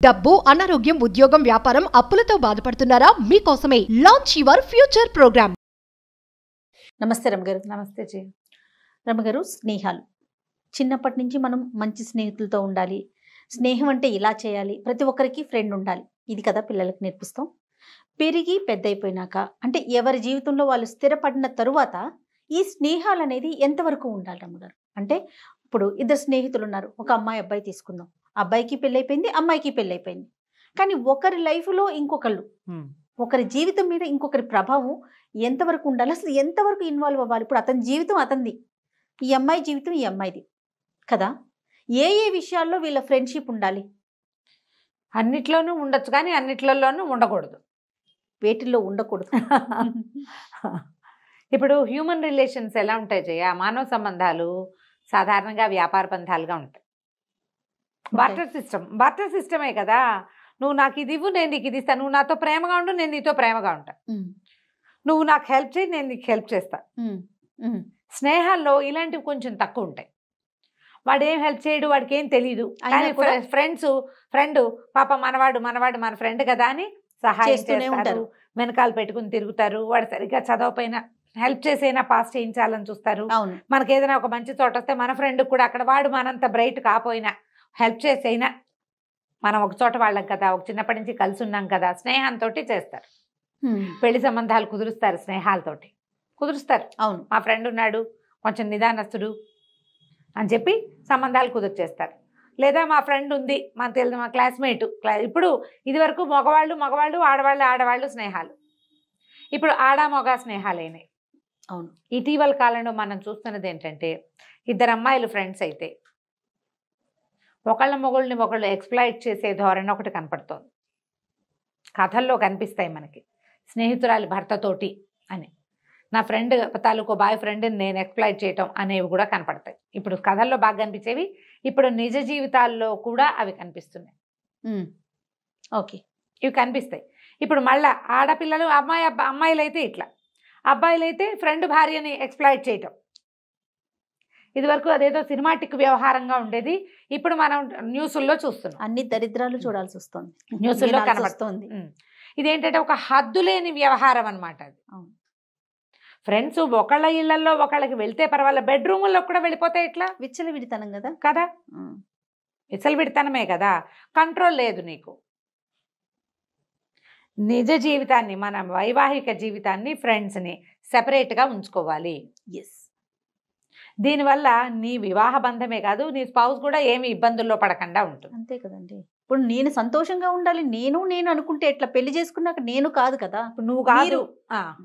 డబ్బు, అనారోగ్యం, ఉద్యోగం, వ్యాపారం, అప్పులతో బాధపడుతున్నారా? మీకోసమే లాంచ్ యువర్ ఫ్యూచర్ ప్రోగ్రామ్. నమస్తే రమగారు. నమస్తే జీ. రమగారు, స్నేహాలు చిన్నప్పటి నుంచి మనం మంచి స్నేహితులతో ఉండాలి, స్నేహం అంటే ఇలా చేయాలి, ప్రతి ఒక్కరికి ఫ్రెండ్ ఉండాలి, ఇది కదా పిల్లలకు నేర్పిస్తాం. పెరిగి పెద్ద అయిపోయినాక అంటే ఎవరి జీవితంలో వాళ్ళు స్థిరపడిన తరువాత ఈ స్నేహాలు అనేది ఎంతవరకు ఉండాలి రమగారు? అంటే ఇప్పుడు ఇద్దరు స్నేహితులు ఉన్నారు, ఒక అమ్మాయి అబ్బాయి తీసుకుందాం, అబ్బాయికి పెళ్ళైపోయింది, అమ్మాయికి పెళ్ళైపోయింది, కానీ ఒకరి లైఫ్లో ఇంకొకళ్ళు, ఒకరి జీవితం మీద ఇంకొకరి ప్రభావం ఎంతవరకు ఉండాలి, అసలు ఎంతవరకు ఇన్వాల్వ్ అవ్వాలి? ఇప్పుడు అతని జీవితం అతనిది, ఈ అమ్మాయి జీవితం ఈ అమ్మాయిది కదా. ఏ ఏ విషయాల్లో వీళ్ళ ఫ్రెండ్షిప్ ఉండాలి? అన్నిట్లోనూ ఉండొచ్చు కానీ అన్నిట్లలోనూ ఉండకూడదు. వేటిల్లో ఉండకూడదు? ఇప్పుడు హ్యూమన్ రిలేషన్స్ ఎలా ఉంటాయి జయ? మానవ సంబంధాలు సాధారణంగా వ్యాపార బంధాలుగా ఉంటాయి. బార్టర్ సిస్టమే కదా. నువ్వు నాకు ఇది ఇవ్వు, నేను నీకు ఇది ఇస్తాను. నువ్వు నాతో ప్రేమగా ఉండు, నేను నీతో ప్రేమగా ఉంటా. నువ్వు నాకు హెల్ప్ చేయి, నేను నీకు హెల్ప్ చేస్తా. స్నేహాల్లో ఇలాంటివి కొంచెం తక్కువ ఉంటాయి. వాడు ఏం హెల్ప్ చేయడు, వాడికి ఏం తెలియదు. కానీ ఫ్రెండ్ పాప మనవాడు మన ఫ్రెండ్ కదా అని సహాయం చేస్తారు, వెనకాల పెట్టుకుని తిరుగుతారు. వాడు సరిగ్గా చదవపోయినా హెల్ప్ చేసైనా పాస్ చేయించాలని చూస్తారు. మనకి ఏదైనా ఒక మంచి చోట వస్తే మన ఫ్రెండ్ కూడా అక్కడ వాడు మనంత బ్రైట్ కాపోయినా హెల్ప్ చేసైనా మనం ఒక చోట వాళ్ళం కదా, ఒక చిన్నప్పటి నుంచి కలిసి ఉన్నాం కదా, స్నేహంతో చేస్తారు. పెళ్లి సంబంధాలు కుదురుస్తారు, స్నేహాలతోటి కుదురుస్తారు. అవును, మా ఫ్రెండ్ ఉన్నాడు, కొంచెం నిదానస్తుడు అని చెప్పి సంబంధాలు కుదుర్చేస్తారు. లేదా మా ఫ్రెండ్ ఉంది, మన తెలుసు, మా క్లాస్మేట్. ఇప్పుడు ఇది వరకు మగవాళ్ళు ఆడవాళ్ళు స్నేహాలు, ఇప్పుడు మగ స్నేహాలు అయినాయి. అవును, ఇటీవల కాలంలో మనం చూస్తున్నది ఏంటంటే, ఇద్దరు అమ్మాయిలు ఫ్రెండ్స్ అయితే ఒకళ్ళ మొగుళ్ళని ఒకళ్ళు ఎక్స్‌ప్లాయిట్ చేసే ధోరణి ఒకటి కనపడుతోంది. కథల్లో కనిపిస్తాయి మనకి, స్నేహితురాలి భర్తతోటి అని, నా ఫ్రెండ్ తాలూకు బాయ్ ఫ్రెండ్ని నేను ఎక్స్‌ప్లాయిట్ చేయటం అనేవి కూడా కనపడతాయి. ఇప్పుడు కథల్లో బాగా కనిపించేవి ఇప్పుడు నిజ జీవితాల్లో కూడా అవి కనిపిస్తున్నాయి. ఓకే, ఇవి కనిపిస్తాయి. ఇప్పుడు మళ్ళా ఆడపిల్లలు అమ్మాయిలైతే ఇట్లా, అబ్బాయిలైతే ఫ్రెండ్ భార్యని ఎక్స్‌ప్లాయిట్ చేయటం. ఇదివరకు అదేదో సినిమాటిక్ వ్యవహారంగా ఉండేది, ఇప్పుడు మనం న్యూస్ల్లో చూస్తున్నాం. అన్ని దరిద్రాలు చూడాల్సి వస్తుంది, న్యూస్లో కనబడుతుంది. ఇదేంటంటే ఒక హద్దు లేని వ్యవహారం అనమాట అది. ఫ్రెండ్స్ ఒకళ్ళ ఇళ్లలో ఒకళ్ళకి వెళ్తే పర్వాలేదు, బెడ్రూముల్లో కూడా వెళ్ళిపోతే ఇట్లా విచ్చలవిడితనం కదా. విచ్చలవిడితనమే కదా, కంట్రోల్ లేదు నీకు. నిజ జీవితాన్ని, మన వైవాహిక జీవితాన్ని, ఫ్రెండ్స్ని సెపరేట్గా ఉంచుకోవాలి. ఎస్, దీనివల్ల నీ వివాహ బంధమే కాదు, నీ స్పౌస్ కూడా ఏమి ఇబ్బందుల్లో పడకుండా ఉంటుంది. అంతే కదండి. ఇప్పుడు నేను సంతోషంగా ఉండాలి, నేను అనుకుంటే ఎట్లా? పెళ్లి చేసుకున్నాక నేను కాదు కదా, నువ్వు కాదు,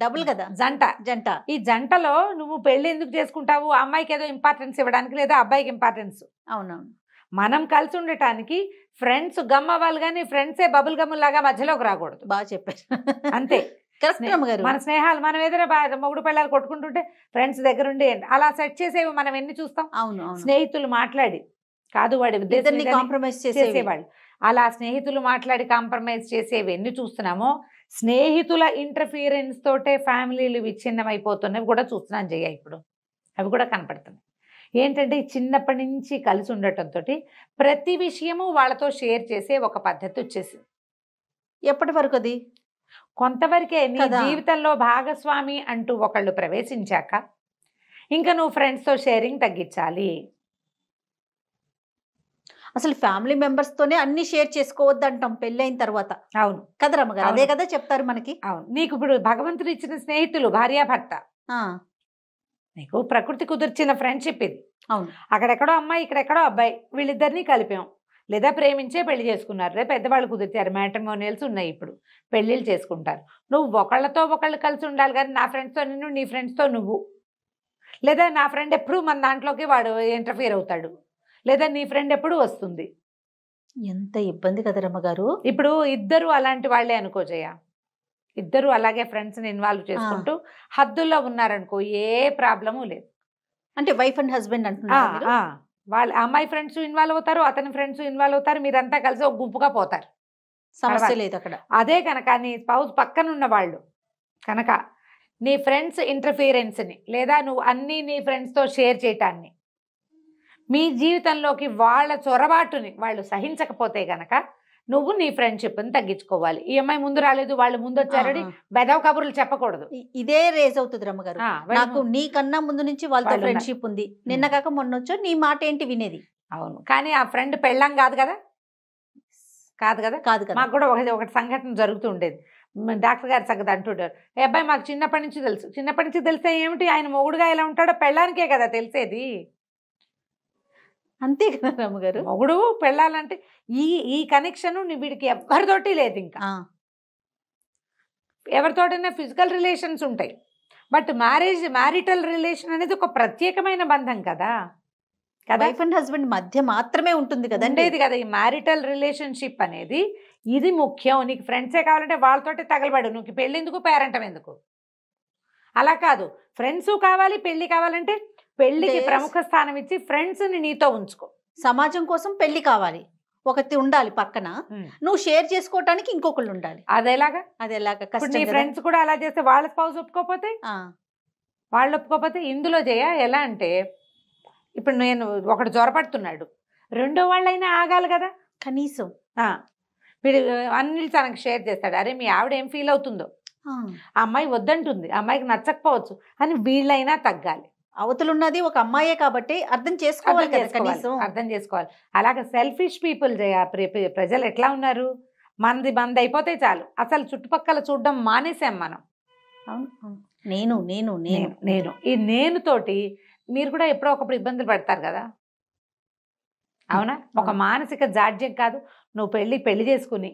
డబుల్ కదా, జంట. ఈ జంటలో నువ్వు పెళ్లి ఎందుకు చేసుకుంటావు? అమ్మాయికి ఏదో ఇంపార్టెన్స్ ఇవ్వడానికి, లేదా అబ్బాయికి ఇంపార్టెన్స్. అవునవును, మనం కలిసి ఉండటానికి ఫ్రెండ్స్ గమ్ అవ్వాలి, కానీ ఫ్రెండ్సే బబుల్ గమ్ లాగా మధ్యలోకి రాకూడదు. బాగా చెప్పారు, అంతే. మన స్నేహాలు, మనం ఏదైనా మొగుడు పిల్లలు కొట్టుకుంటుంటే ఫ్రెండ్స్ దగ్గరుండి అలా సెట్ చేసేవి మనం ఎన్ని చూస్తాం. అవును, స్నేహితులు మాట్లాడి కాదు, వాడి కాంప్రమైజ్ చేసేవాళ్ళు, అలా స్నేహితులు మాట్లాడి కాంప్రమైజ్ చేసేవి ఎన్ని చూస్తున్నామో, స్నేహితుల ఇంటర్ఫియరెన్స్ తోటే ఫ్యామిలీలు విచ్ఛిన్నమైపోతున్నవి కూడా చూస్తున్నాం జయ. ఇప్పుడు అవి కూడా కనపడుతున్నాయి. ఏంటంటే చిన్నప్పటి నుంచి కలిసి ఉండటంతో ప్రతి విషయము వాళ్ళతో షేర్ చేసే ఒక పద్ధతి వచ్చేసింది. ఎప్పటి వరకు అది? కొంతవరకే. నీ జీవితంలో భాగస్వామి అంటూ ఒకళ్ళు ప్రవేశించాక ఇంకా నువ్వు ఫ్రెండ్స్తో షేరింగ్ తగ్గించాలి. అసలు ఫ్యామిలీ మెంబర్స్ తోనే అన్ని షేర్ చేసుకోవద్దు అంటాం పెళ్ళైన తర్వాత. అవును కదా రమ్మగారు, అదే కదా చెప్తారు మనకి. అవును, నీకు ఇప్పుడు భగవంతుడు ఇచ్చిన స్నేహితులు భార్యాభర్త, నీకు ప్రకృతి కుదిర్చిన ఫ్రెండ్షిప్ ఇది. అవును, అక్కడెక్కడో అమ్మాయి, ఇక్కడెక్కడో అబ్బాయి, వీళ్ళిద్దరినీ కలిపాం. లేదా ప్రేమించే పెళ్లి చేసుకున్నారు, లేదా పెద్దవాళ్ళు కుదిర్చారు, మ్యాట్రిమోనియల్స్ ఉన్నాయి, ఇప్పుడు పెళ్ళిళ్ళు చేసుకుంటారు. నువ్వు ఒకళ్ళతో ఒకళ్ళు కలిసి ఉండాలి, కానీ నా ఫ్రెండ్స్తో నిన్ను, నీ ఫ్రెండ్స్తో నువ్వు, లేదా నా ఫ్రెండ్ ఎప్పుడు మన దాంట్లోకి వాడు ఇంటర్ఫియర్ అవుతాడు, లేదా నీ ఫ్రెండ్ ఎప్పుడు వస్తుంది. ఎంత ఇబ్బంది కదా రమ్మగారు. ఇప్పుడు ఇద్దరు అలాంటి వాళ్ళే అనుకో జయ, ఇద్దరు అలాగే ఫ్రెండ్స్ని ఇన్వాల్వ్ చేసుకుంటూ హద్దుల్లో ఉన్నారనుకో, ఏ ప్రాబ్లము లేదు. అంటే వైఫ్ అండ్ హస్బెండ్ అంటున్నారు, వాళ్ళ అమ్మాయి ఫ్రెండ్స్ ఇన్వాల్వ్ అవుతారు, అతని ఫ్రెండ్స్ ఇన్వాల్వ్ అవుతారు, మీరంతా కలిసి ఒక గుంపుగా పోతారు, సమస్య లేదు అక్కడ. అదే కనుక నీ స్పౌస్ పక్కన ఉన్న వాళ్ళు కనుక నీ ఫ్రెండ్స్ ఇంటర్ఫియరెన్స్ని, లేదా నువ్వు అన్నీ నీ ఫ్రెండ్స్తో షేర్ చేయటాన్ని, మీ జీవితంలోకి వాళ్ళ చొరబాటుని వాళ్ళు సహించకపోతే గనక నువ్వు నీ ఫ్రెండ్షిప్ని తగ్గించుకోవాలి. ఈ అమ్మాయి ముందు రాలేదు, వాళ్ళు ముందు వచ్చారని బెదవ కబుర్లు చెప్పకూడదు. ఇదే రేజ్ అవుతుంది రమ్మగారు. నాకు నీకన్నా ముందు నుంచి వాళ్ళతో ఫ్రెండ్షిప్ ఉంది, నిన్న కాక మొన్న వచ్చో నీ మాట ఏంటి వినేది. అవును, కానీ ఆ ఫ్రెండ్ పెళ్ళం కాదు కదా, కాదు కదా. మాకు కూడా ఒకటి సంఘటన జరుగుతూ ఉండేది. డాక్టర్ గారి సంగతి అంటుంటారు, ఏ అబ్బాయి మాకు చిన్నప్పటి నుంచి తెలుసు. చిన్నప్పటి నుంచి తెలిస్తే ఏమిటి, ఆయన మొగుడుగా ఎలా ఉంటాడో పెళ్ళానికే కదా తెలిసేది. అంతే కదా రమ్మగారు. మొగుడు పెళ్ళాలంటే ఈ కనెక్షన్ వీడికి ఎవరితోటి లేదు. ఇంకా ఎవరితోటైనా ఫిజికల్ రిలేషన్స్ ఉంటాయి, బట్ మ్యారిటల్ రిలేషన్ అనేది ఒక ప్రత్యేకమైన బంధం కదా. వైఫ్ అండ్ హస్బెండ్ మధ్య మాత్రమే ఉంటుంది కదండి. ఇది కదా ఈ మ్యారిటల్ రిలేషన్షిప్ అనేది. ఇది ముఖ్యం. నీకు ఫ్రెండ్సే కావాలంటే వాళ్ళతోటి తగలబడు, నువ్వు పెళ్ళెందుకు, పేరెంటం ఎందుకు. అలా కాదు, ఫ్రెండ్స్ కావాలి, పెళ్లి కావాలంటే పెళ్లికి ప్రముఖ స్థానం ఇచ్చి ఫ్రెండ్స్ ని నీతో ఉంచుకో. సమాజం కోసం పెళ్లి కావాలి, ఒకటి ఉండాలి పక్కన, నువ్వు షేర్ చేసుకోవటానికి ఇంకొకళ్ళు ఉండాలి. అదేలాగా నీ ఫ్రెండ్స్ కూడా అలా చేస్తే వాళ్ళ స్పౌస్ ఒప్పుకోపోతే, వాళ్ళు ఒప్పుకోపోతే ఇందులో ఎలా అంటే, ఇప్పుడు నేను ఒకటి జ్వరపడుతున్నాడు, రెండో వాళ్ళైనా ఆగాలి కదా కనీసం. వీడు అన్ని తనకు షేర్ చేస్తాడు, అరే మీ ఆవిడ ఏం ఫీల్ అవుతుందో, ఆ అమ్మాయి వద్దంటుంది, ఆ అమ్మాయికి నచ్చకపోవచ్చు అని వీళ్ళైనా తగ్గాలి. అవతలున్నది ఒక అమ్మాయే కాబట్టి అర్థం చేసుకోవాలి కదా, కనీసం అర్థం చేసుకోవాలి. అలాగే సెల్ఫిష్ పీపుల్ ప్రజలు ఎట్లా ఉన్నారు, మనది బంద్ అయిపోతే చాలు, అసలు చుట్టుపక్కల చూడడం మానేసాం మనం. నేను నేను నేను నేను ఈ నేను తోటి మీరు కూడా ఎప్పుడో ఒకప్పుడు ఇబ్బందులు పడతారు కదా, అవునా. ఒక మానసిక జాడ్యం కాదు, నువ్వు పెళ్లి చేసుకుని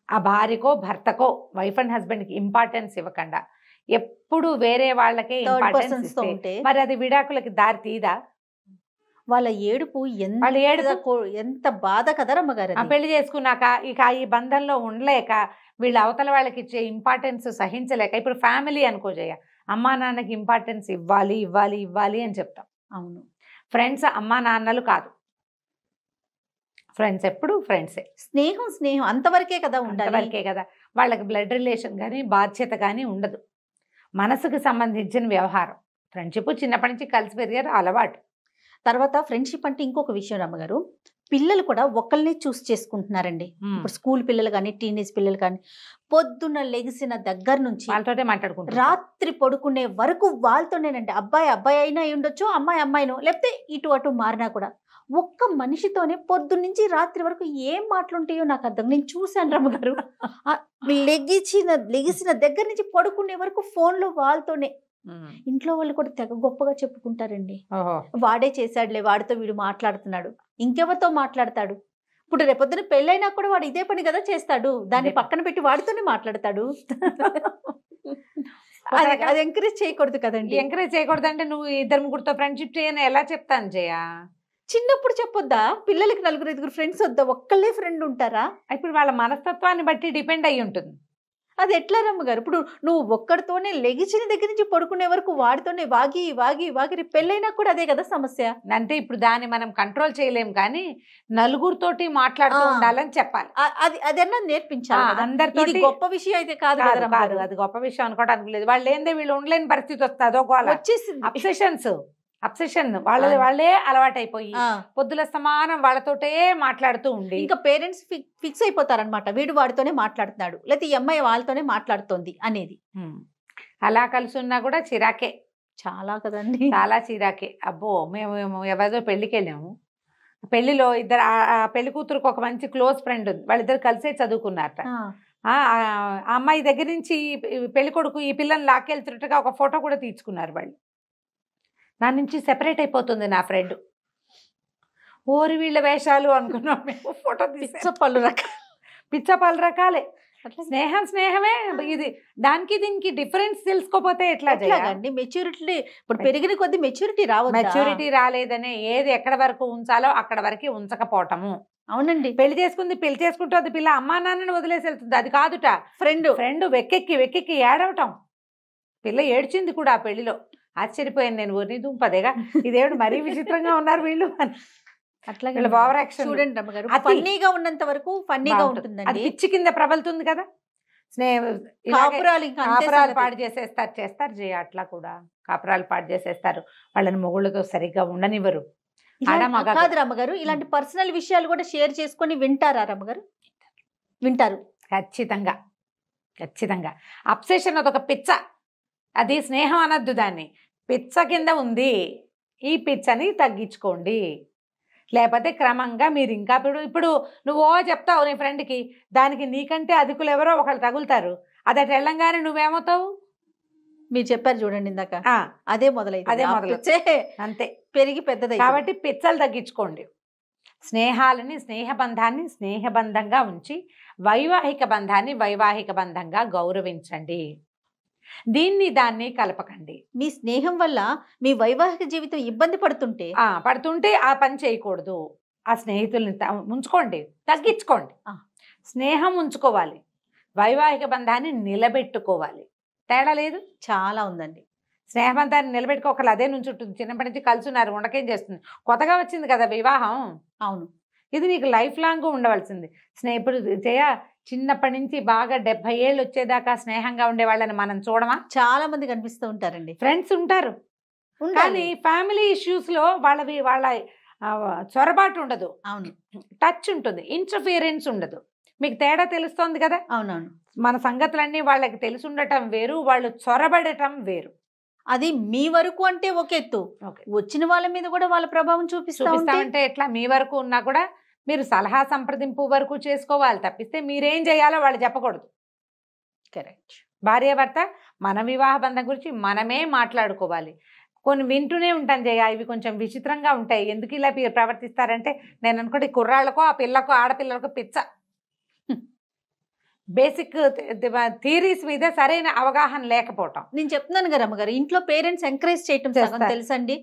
ఆ భార్యకో భర్తకో వైఫ్ అండ్ హస్బెండ్కి ఇంపార్టెన్స్ ఇవ్వకుండా ఎప్పుడు వేరే వాళ్ళకే ఇంపార్టెన్స్ ఇస్తే మరి అది విడాకులకి దారి తీదా. వాళ్ళ ఏడుపు ఎంత బాధ కదా రమ్మగారు. పెళ్లి చేసుకున్నాక ఇక ఈ బంధంలో ఉండలేక వీళ్ళు అవతల వాళ్ళకి ఇచ్చే ఇంపార్టెన్స్ సహించలేక, ఇప్పుడు ఫ్యామిలీ అనుకోజయ్య, అమ్మా నాన్నకి ఇంపార్టెన్స్ ఇవ్వాలి ఇవ్వాలి ఇవ్వాలి అని చెప్తాం. అవును, ఫ్రెండ్స్ అమ్మా నాన్నలు కాదు, ఫ్రెండ్స్ ఎప్పుడు ఫ్రెండ్సే. స్నేహం అంతవరకే కదా ఉండాలి, అంతవరకే కదా. వాళ్ళకి బ్లడ్ రిలేషన్ కానీ బాధ్యత కానీ ఉండదు, మనసుకు సంబంధించిన వ్యవహారం. ఫ్రెండ్షిప్ చిన్నప్పటి నుంచి కలిసి పెరిగారు, అలవాటు. తర్వాత ఫ్రెండ్షిప్ అంటే ఇంకొక విషయం రమ్మగారు, పిల్లలు కూడా ఒకళ్ళనే చూస్ చేసుకుంటున్నారండి. ఇప్పుడు స్కూల్ పిల్లలు కానీ టీనేజ్ పిల్లలు కానీ పొద్దున్న లెగిసిన దగ్గర నుంచి వాళ్ళతోటే మాట్లాడుకుంటారు, రాత్రి పడుకునే వరకు వాళ్ళతోనేనండి. అబ్బాయి అయినా ఉండొచ్చు, అమ్మాయినో, లేకపోతే ఇటు అటు మారినా కూడా ఒక్క మనిషితోనే పొద్దున్న నుంచి రాత్రి వరకు ఏం మాటలుంటాయో నాకు అర్థం. నేను చూశాను రమ్మగారు, లెగిసిన దగ్గర నుంచి పడుకునే వరకు ఫోన్లో వాళ్ళతోనే. ఇంట్లో వాళ్ళు కూడా తెగ గొప్పగా చెప్పుకుంటారండి, వాడే చేశాడులే, వాడితో వీడు మాట్లాడుతున్నాడు, ఇంకెవరితో మాట్లాడతాడు. ఇప్పుడు రేపొద్దున పెళ్ళైనా కూడా వాడు ఇదే పని కదా చేస్తాడు, దాన్ని పక్కన పెట్టి వాడితోనే మాట్లాడతాడు. అది ఎంకరేజ్ చేయకూడదు కదండి. ఎంకరేజ్ చేయకూడదు అంటే నువ్వు ఇద్దరు ముగ్గురితో ఫ్రెండ్షిప్ చేయని ఎలా చెప్తాను జయ. చిన్నప్పుడు చెప్పొద్దా, పిల్లలకి 4-5 ఫ్రెండ్స్ వద్దా, ఒక్కళ్ళే ఫ్రెండ్ ఉంటారా? ఇప్పుడు వాళ్ళ మనస్తత్వాన్ని బట్టి డిపెండ్ అయ్యి ఉంటుంది. అది ఎట్లా రమ్మగారు, ఇప్పుడు నువ్వు ఒక్కడితోనే లెగిచిన దగ్గర నుంచి పడుకునే వరకు వాడితోనే వాగి వాగి వాగి పెళ్ళైనా కూడా అదే కదా సమస్య. అంటే ఇప్పుడు దాన్ని మనం కంట్రోల్ చేయలేం, కానీ నలుగురితోటి మాట్లాడుతూ ఉండాలని చెప్పాలి. అదన్నా నేర్పించాలి. అందరితో గొప్ప విషయం అయితే కాదు కదా, అది గొప్ప విషయం అనుకోవడానికి లేదు. వాళ్ళు ఏందే వీళ్ళు ఉండలేని పరిస్థితి వస్తుంది, అదొక వచ్చేసింది అబ్సెషన్ వాళ్ళే అలవాటైపోయి పొద్దుల సమానం వాళ్ళతోటే మాట్లాడుతూ ఉండి ఇంకా పేరెంట్స్ ఫిక్స్ అయిపోతారనమాట, వీడు వాడితోనే మాట్లాడుతున్నాడు, లేకపోతే ఈ అమ్మాయి వాళ్ళతోనే మాట్లాడుతోంది అనేది. అలా కలిసి ఉన్నా కూడా చిరాకే, చాలా కదండి, చాలా చిరాకే. అబ్బో మేము ఎవరిదో పెళ్లికి వెళ్ళాము, పెళ్లిలో ఇద్దరు పెళ్లి కూతురుకు ఒక మంచి క్లోజ్ ఫ్రెండ్ ఉంది, వాళ్ళిద్దరు కలిసే చదువుకున్నారట. ఆ అమ్మాయి దగ్గర నుంచి పెళ్లి కొడుకు ఈ పిల్లని లాక్కెళ్తున్నట్టుగా ఒక ఫోటో కూడా తీర్చుకున్నారు వాళ్ళు. నా నుంచి సెపరేట్ అయిపోతుంది నా ఫ్రెండ్. ఓరి వీళ్ళ వేషాలు అనుకున్నాం మేము, ఫోటో పిచ్చ పలు రకాలే. స్నేహమే ఇది, దానికి దీనికి డిఫరెన్స్ తెలుసుకోపోతే ఎట్లా చేయాలండి? మెచ్యూరిటీ ఇప్పుడు పెరిగిన కొద్ది మెచ్యూరిటీ మెచ్యూరిటీ రాలేదనే, ఏది ఎక్కడ వరకు ఉంచాలో అక్కడ వరకు ఉంచకపోవటము. అవునండి, పెళ్లి చేసుకుంటూ అది పిల్ల అమ్మా నాన్నని వదిలేసి వెళ్తుంది, అది కాదుట. ఫ్రెండ్ వెక్కెక్కి ఏడవటం. పిల్ల ఏడ్చింది కూడా ఆ పెళ్లిలో. ఆశ్చర్యపోయాను నేను, ఊరిని దుంపదేగా ఇదేమిటి మరీ విచిత్రంగా ఉన్నారు వీళ్ళు అని. అట్లా ఓవర్ యాక్షన్ చూడండి రమ్మగారు, ఫన్నీగా ఉన్నంత వరకు ఫన్నీగా ఉంటుందండి. అది పిచ్చి కింద ప్రబలుతుంది కదా. కాపురాలు పాడు చేస్తారు జయ, అట్లా కూడా కాపురాలు పాడు చేసేస్తారు, వాళ్ళని మొగుళ్ళతో సరిగ్గా ఉండనివ్వరు. కాదు రమ్మగారు, ఇలాంటి పర్సనల్ విషయాలు కూడా షేర్ చేసుకొని వింటారా రమ్మగారు? వింటారు ఖచ్చితంగా, ఖచ్చితంగా. అబ్సెషన్ అదొక పిచ్చ, అది స్నేహం అనద్దు, దాన్ని పిచ్చ కింద ఉంది. ఈ పిచ్చని తగ్గించుకోండి, లేకపోతే క్రమంగా మీరు ఇంకా ఇప్పుడు నువ్వు చెప్తావు నీ ఫ్రెండ్కి, దానికి నీకంటే అధికులు ఎవరో ఒకళ్ళు తగులుతారు, అది అటు వెళ్ళంగానే నువ్వేమవుతావు? మీరు చెప్పారు చూడండి ఇందాక, అదే మొదలైతే అంతే పెరిగి పెద్దది. కాబట్టి పిచ్చలు తగ్గించుకోండి. స్నేహాలని, స్నేహబంధాన్ని స్నేహబంధంగా ఉంచి వైవాహిక బంధాన్ని వైవాహిక బంధంగా గౌరవించండి. దాన్ని కలపకండి. మీ స్నేహం వల్ల మీ వైవాహిక జీవితం ఇబ్బంది పడుతుంటే ఆ పని చేయకూడదు. ఆ స్నేహితుల్ని ఉంచుకోండి, తగ్గించుకోండి. స్నేహం ఉంచుకోవాలి, వైవాహిక బంధాన్ని నిలబెట్టుకోవాలి. తేడా లేదు, చాలా ఉందండి. స్నేహబంధాన్ని నిలబెట్టుకోవాలి, అదే నుంచి ఉంటుంది. చిన్నప్పటి నుంచి కలుసున్నారు, ఉండకేం చేస్తుంది, కొత్తగా వచ్చింది కదా వివాహం. అవును, ఇది నీకు లైఫ్ లాంగ్ ఉండవలసింది. ఇప్పుడు చిన్నప్పటి నుంచి బాగా 70 ఏళ్ళు వచ్చేదాకా స్నేహంగా ఉండేవాళ్ళని మనం చూడమా? చాలా మంది కనిపిస్తూ ఉంటారండి. ఫ్రెండ్స్ ఉంటారు, కానీ ఫ్యామిలీ ఇష్యూస్లో వాళ్ళ చొరబాటు ఉండదు. అవును, టచ్ ఉంటుంది, ఇంటర్ఫియరెన్స్ ఉండదు. మీకు తేడా తెలుస్తోంది కదా? అవునవును. మన సంగతులన్నీ వాళ్ళకి తెలిసి ఉండటం వేరు, వాళ్ళు చొరబడటం వేరు. అది మీ వరకు అంటే ఒక ఎత్తు, వచ్చిన వాళ్ళ మీద కూడా వాళ్ళ ప్రభావం చూపిస్తామంటే ఎట్లా? మీ వరకు ఉన్నా కూడా మీరు సలహా సంప్రదింపు వరకు చేసుకోవాలి తప్పిస్తే మీరేం చేయాలో వాళ్ళు చెప్పకూడదు. కరెక్ట్. భార్యాభర్త మన వివాహ బంధం గురించి మనమే మాట్లాడుకోవాలి. కొన్ని వింటూనే ఉంటాను జయ, ఇవి కొంచెం విచిత్రంగా ఉంటాయి, ఎందుకు ఇలా ప్రవర్తిస్తారంటే నేను అనుకోండి కుర్రాళ్ళకో ఆ పిల్లకో ఆడపిల్లలకో పిచ్చ. బేసిక్ థియరీస్ మీద సరైన అవగాహన లేకపోవటం. నేను చెప్తున్నాను కదా అమ్మగారు, ఇంట్లో పేరెంట్స్ ఎంకరేజ్ చేయటం తెలుసండి.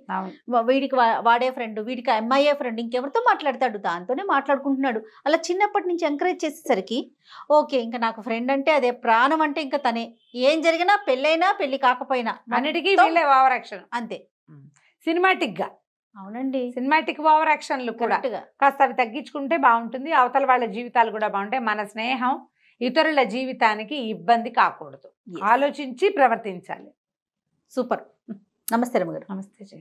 వీడికి వాడే ఫ్రెండ్, వీడికి అమ్మాయే ఫ్రెండ్, ఇంకెవరితో మాట్లాడతాడు, దాంతోనే మాట్లాడుకుంటున్నాడు. అలా చిన్నప్పటి నుంచి ఎంకరేజ్ చేసేసరికి ఓకే, ఇంకా నాకు ఫ్రెండ్ అంటే అదే ప్రాణం, అంటే ఇంకా తనే ఏం జరిగినా, పెళ్ళైనా పెళ్లి కాకపోయినా అన్నిటికీ వీళ్ళే ఓవర్ యాక్షన్. అంతే, సినిమాటిక్ గా. అవునండి, సినిమాటిక్ ఓవర్ యాక్షన్లు కూడా కాస్త అవి తగ్గించుకుంటే బాగుంటుంది. అవతల వాళ్ళ జీవితాలు కూడా బాగుంటాయి. మన స్నేహం ఇతరుల జీవితానికి ఇబ్బంది కాకూడదు, ఆలోచించి ప్రవర్తించాలి. సూపర్. నమస్తే రమ్మగారు. నమస్తే.